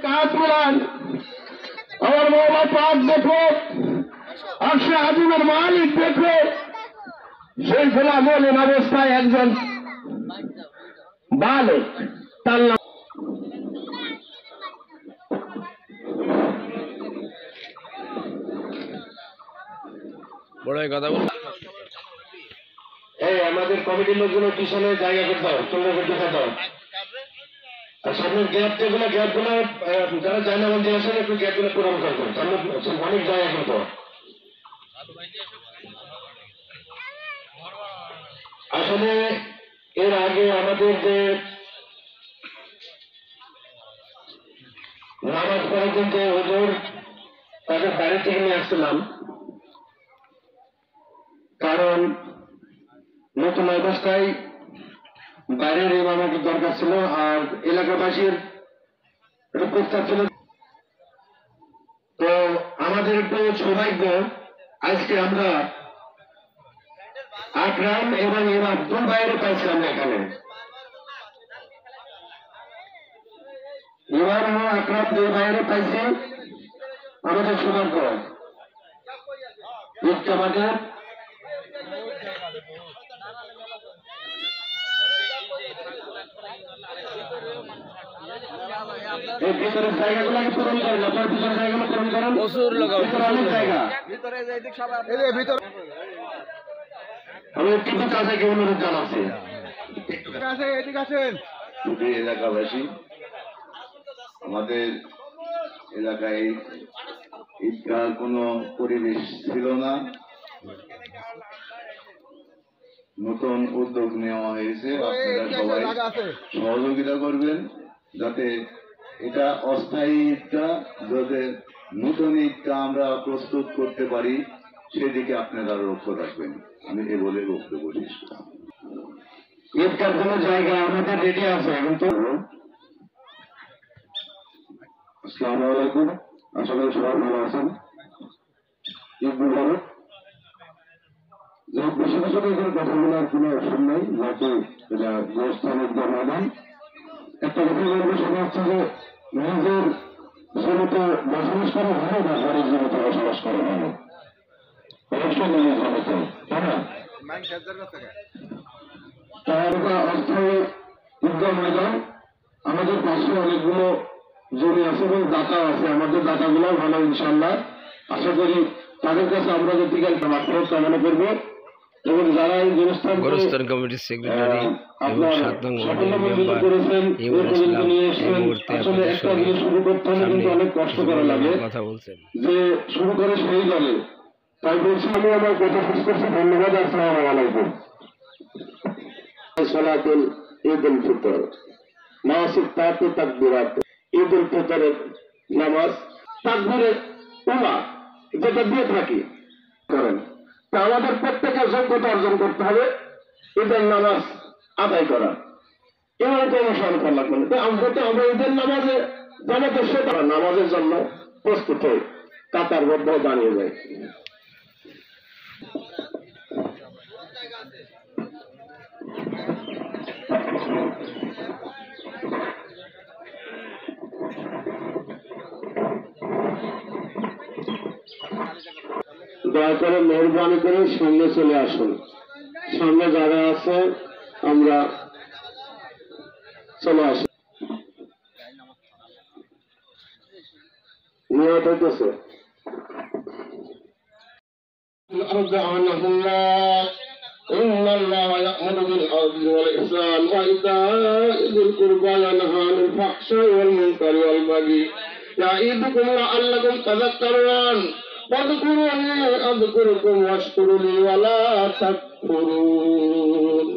কাতরান আমার মৌলা পাক দেখো, আশে আদিমের মালিক দেখো, সেই খোলা মলিন অবস্থায় একজন বালক, তার নাম বড় কথা বল। এই আমাদের কমিটির লোকগুলো পিছনে জায়গা করে দাও, তোমরা করতে দাও। আর সামনের গ্যাপগুলো যারা জানা মন্দির আসেন একটু গ্যাপগুলো পূরণ করবেন, সামনে অনেক জায়গা করতে। আসলে এর আগে আমাদের যে নামাজ পড়ার জন্য হুজুর তাদের বাড়ি থেকে নিয়ে আসছিলাম, কারণ নতুন অবস্থায় বাইরের ইমামের দরকার ছিল আর এলাকাবাসীর একটা প্রস্তাব ছিল। তো আমাদের একটু সৌভাগ্য, আজকে আমরা আকরাম এবং ইমাম দুই বাইরে পাইছিলাম এখানে। ইমাম ও আকরাম দুই বাইরে পাইছি, আমাদের সৌভাগ্য। আমাদের এই ভিতরের জায়গাগুলোকে পূরণ করেন, আপনার ভিতরের জায়গাগুলো পূরণ করেন। প্রচুর লোক, অনেক জায়গা আমি টিপু চাচাকে অনুরোধ জানাচ্ছি। এলাকাবাসী, আমাদের এলাকায় ঈদগাহ কোনো পরিবেশ ছিল না, নতুন উদ্যোগ নেওয়া হয়েছে। আপনারা সবাই সহযোগিতা করবেন যাতে এটা অস্থায়ী ঈদগাহ, যাতে নতুন ঈদগাহ আমরা প্রস্তুত করতে পারি, সেদিকে আপনারা লক্ষ্য রাখবেন। আমি এ বলে বক্তব্য শেষ করলাম। ঈদগার কোন জায়গা আমাদের রেডি আছে কিন্তু। আসসালামু আলাইকুম, আশা করি সবাই ভালো আছেন। ঈদ মুবারক। বেশি বেশি করে কথা বলার কোন অপশন নাই, যাতে এটা গোস্থানের জমাদান। একটা কথা বলবো, সেটা হচ্ছে যে নিজের জমিতে বসবাস করা ভালো না ঘরের জমিতে বসবাস করা ভালো, অবশ্যই নিজের জমিতে, তাই না? তার অস্থায়ী ঈদগাহ ময়দান, আমাদের পাশে অনেকগুলো জমি আছে এবং দাতা আছে, আমাদের দাতাগুলো ভালো ইনশাল্লাহ। আশা করি তাদের কাছে আমরা যদি মাত্র কামনা করবো এবং যারা এই গোরস্থান কমিটির সেক্রেটারি এবং 7 নং ওয়ার্ডের মেম্বার অনেক কষ্ট করা লাগে, কথা বলছেন যে শুরু করে সেই দলে, তাই বলছি আমি আমার কথা শেষ করছি। ধন্যবাদ, আসসালামু আলাইকুম। সালাতুল ঈদ উল ফিতর মাসিক তাতে তাকবীরাত, ঈদ উল ফিতরের নামাজ তাকবীরে উলা যেটা দিয়ে থাকি করেন। তা আমাদের প্রত্যেকের যোগ্যতা অর্জন করতে হবে ঈদের নামাজ আদায় করা, এমন কোনো অনুসরণ করা লাগবে না। আমরা ঈদের নামাজে জামাতের সাথে নামাজের জন্য প্রস্তুত হই, কাতারবদ্ধ দাঁড়িয়ে যায়। দয়া করে মেহরবানি করে সামনে চলে আসুন, সামনে যারা আছে আমরা চলে আসি। নিয়ত হইতেছে إن الله يأمر بالعدل والإحسان وإيتاء ذي القربى وينهى عن الفحشاء والمنكر والبغي يعظكم لعلكم تذكرون واذكروني أذكركم واشكروا لي ولا تكفرون.